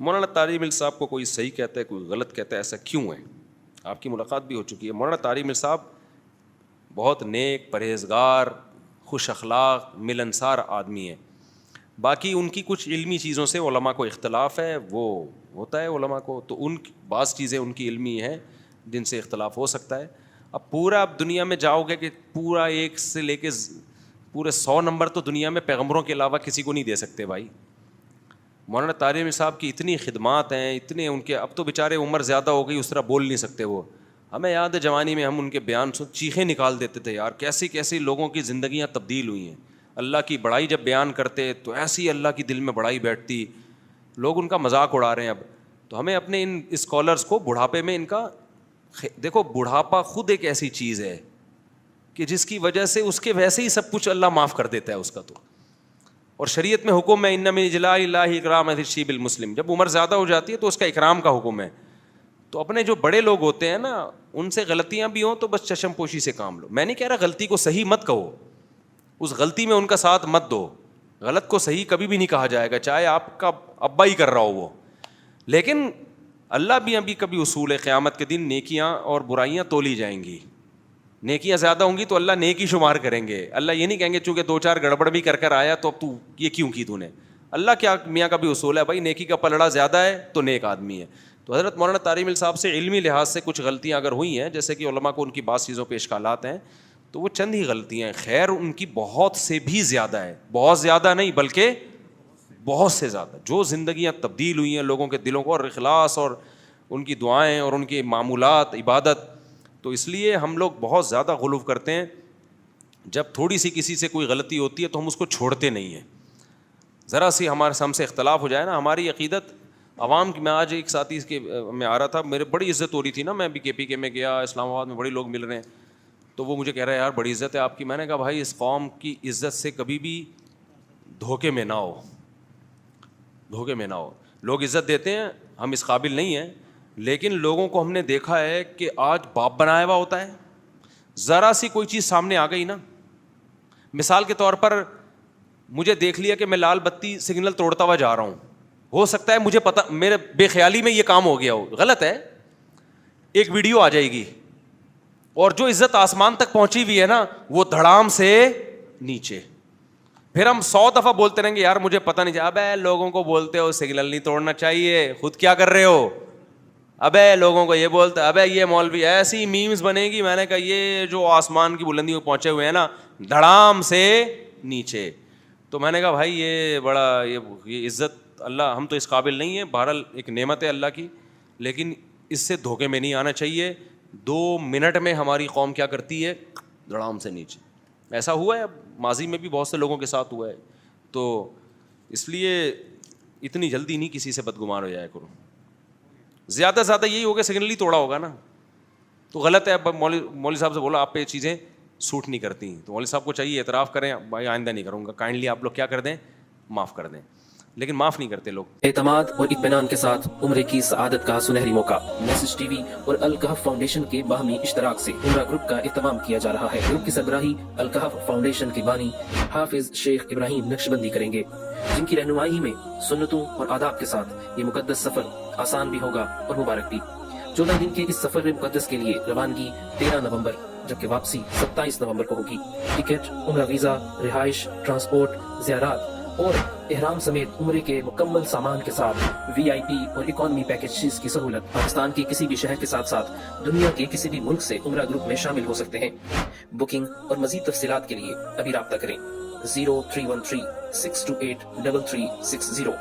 مولانا طارق مل صاحب کو کوئی صحیح کہتا ہے کوئی غلط کہتا ہے, ایسا کیوں ہے؟ آپ کی ملاقات بھی ہو چکی ہے. مولانا طارق مل صاحب بہت نیک, پرہیزگار, خوش اخلاق, ملنسار آدمی ہیں. باقی ان کی کچھ علمی چیزوں سے علماء کو اختلاف ہے, وہ ہوتا ہے علماء کو, تو ان بعض چیزیں ان کی علمی ہیں جن سے اختلاف ہو سکتا ہے. اب پورا آپ دنیا میں جاؤ گے کہ پورا 1 سے لے کے پورے 100 نمبر تو دنیا میں پیغمبروں کے علاوہ کسی کو نہیں دے سکتے بھائی. مولانا طارق صاحب کی اتنی خدمات ہیں, اتنے ان کے, اب تو بیچارے عمر زیادہ ہو گئی, اس طرح بول نہیں سکتے وہ. ہمیں یاد ہے جوانی میں ہم ان کے بیان سن چیخیں نکال دیتے تھے یار, کیسی کیسی لوگوں کی زندگیاں تبدیل ہوئی ہیں. اللہ کی بڑائی جب بیان کرتے تو ایسی اللہ کی دل میں بڑائی بیٹھتی, لوگ ان کا مذاق اڑا رہے ہیں اب. تو ہمیں اپنے ان اسکالرس کو بڑھاپے میں ان کا دیکھو, بڑھاپا خود ایک ایسی چیز ہے کہ جس کی وجہ سے اس کے ویسے ہی سب کچھ اللہ معاف کر دیتا ہے اس کا. تو اور شریعت میں حکم ہے ان من اجلاء اللہ اکرام الشیب المسلم, جب عمر زیادہ ہو جاتی ہے تو اس کا اکرام کا حکم ہے. تو اپنے جو بڑے لوگ ہوتے ہیں نا, ان سے غلطیاں بھی ہوں تو بس چشم پوشی سے کام لو. میں نہیں کہہ رہا غلطی کو صحیح مت کہو, اس غلطی میں ان کا ساتھ مت دو. غلط کو صحیح کبھی بھی نہیں کہا جائے گا, چاہے آپ کا ابا ہی کر رہا ہو وہ. لیکن اللہ بھی ابھی کبھی اصول ہے, قیامت کے دن نیکیاں اور برائیاں تولی جائیں گی. نیکیاں زیادہ ہوں گی تو اللہ نیکی شمار کریں گے. اللہ یہ نہیں کہیں گے چونکہ 2-4 گڑبڑ بھی کر آیا تو اب تو یہ کیوں کی تو نے. اللہ کیا میاں کا بھی اصول ہے بھائی, نیکی کا پلڑا زیادہ ہے تو نیک آدمی ہے. تو حضرت مولانا طارق مل صاحب سے علمی لحاظ سے کچھ غلطیاں اگر ہوئی ہیں, جیسے کہ علماء کو ان کی بعض چیزوں پہ اشکالات ہیں, تو وہ چند ہی غلطیاں ہیں. خیر ان کی بہت سے بھی زیادہ ہے, بہت زیادہ نہیں بلکہ بہت سے زیادہ, جو زندگیاں تبدیل ہوئی ہیں لوگوں کے دلوں کو, اور اخلاص اور ان کی دعائیں اور ان کے معمولات عبادت. تو اس لیے ہم لوگ بہت زیادہ غلو کرتے ہیں. جب تھوڑی سی کسی سے کوئی غلطی ہوتی ہے تو ہم اس کو چھوڑتے نہیں ہیں. ذرا سی ہم سے اختلاف ہو جائے نا, ہماری عقیدت عوام کی. میں آج ایک ساتھی کے میں آ رہا تھا, میرے بڑی عزت ہو رہی تھی نا, میں ابھی KPK میں گیا, اسلام آباد میں بڑے لوگ مل رہے ہیں, تو وہ مجھے کہہ رہا ہے یار بڑی عزت ہے آپ کی. میں نے کہا بھائی اس قوم کی عزت سے کبھی بھی دھوکے میں نہ ہو, دھوکے میں نہ ہو. لوگ عزت دیتے ہیں, ہم اس قابل نہیں ہیں, لیکن لوگوں کو ہم نے دیکھا ہے کہ آج باپ بنایا ہوا ہوتا ہے, ذرا سی کوئی چیز سامنے آ گئی نا, مثال کے طور پر مجھے دیکھ لیا کہ میں لال بتی سگنل توڑتا ہوا جا رہا ہوں, ہو سکتا ہے مجھے پتا, میرے بے خیالی میں یہ کام ہو گیا ہو, غلط ہے, ایک ویڈیو آ جائے گی اور جو عزت آسمان تک پہنچی ہوئی ہے نا وہ دھڑام سے نیچے. پھر ہم 100 دفعہ بولتے رہیں گے یار مجھے پتہ نہیں, ابے لوگوں کو بولتے ہو سگنل نہیں توڑنا چاہیے, خود کیا کر رہے ہو, ابے لوگوں کو یہ بولتے, ابے یہ مولوی, ایسی میمز بنے گی. میں نے کہا یہ جو آسمان کی بلندی میں پہنچے ہوئے ہیں نا دھڑام سے نیچے. تو میں نے کہا بھائی یہ بڑا یہ عزت اللہ, ہم تو اس قابل نہیں ہیں. بہرحال ایک نعمت ہے اللہ کی, لیکن اس سے دھوکے میں نہیں آنا چاہیے. 2 منٹ میں ہماری قوم کیا کرتی ہے, دھڑام سے نیچے. ایسا ہوا ہے ماضی میں بھی بہت سے لوگوں کے ساتھ ہوا ہے. تو اس لیے اتنی جلدی نہیں کسی سے بدگمان ہو جایا کرو. زیادہ سے زیادہ یہی ہوگا سگنل ہی توڑا ہوگا نا تو غلط ہے. مولوی صاحب سے بولا آپ پہ یہ چیزیں سوٹ نہیں کرتی, تو مولوی صاحب کو چاہیے اعتراف کریں, بھائی آئندہ نہیں کروں گا, کائنڈلی آپ لوگ کیا کر دیں, معاف کر دیں. لیکن معاف نہیں کرتے لوگ. اعتماد اور اطمینان کے ساتھ عمرے کی سعادت کا سنہری موقع. میسج ٹی وی اور الکہف فاؤنڈیشن کے باہمی اشتراک سے عمرہ گروپ کا اہتمام کیا جا رہا ہے. گروپ کی سربراہی الکہف فاؤنڈیشن کے بانی حافظ شیخ ابراہیم نقشبندی کریں گے, جن کی رہنمائی میں سنتوں اور آداب کے ساتھ یہ مقدس سفر آسان بھی ہوگا اور مبارک بھی. 14 دن کے اس سفر مقدس کے لیے روانگی 13 نومبر جبکہ واپسی 27 نومبر کو ہوگی. ٹکٹ, عمرہ ویزا, رہائش, ٹرانسپورٹ, زیارات اور احرام سمیت عمرے کے مکمل سامان کے ساتھ VIP اور اکانومی پیکیجز کی سہولت. پاکستان کے کسی بھی شہر کے ساتھ ساتھ دنیا کے کسی بھی ملک سے عمرہ گروپ میں شامل ہو سکتے ہیں. بکنگ اور مزید تفصیلات کے لیے ابھی رابطہ کریں 0313 628 3360.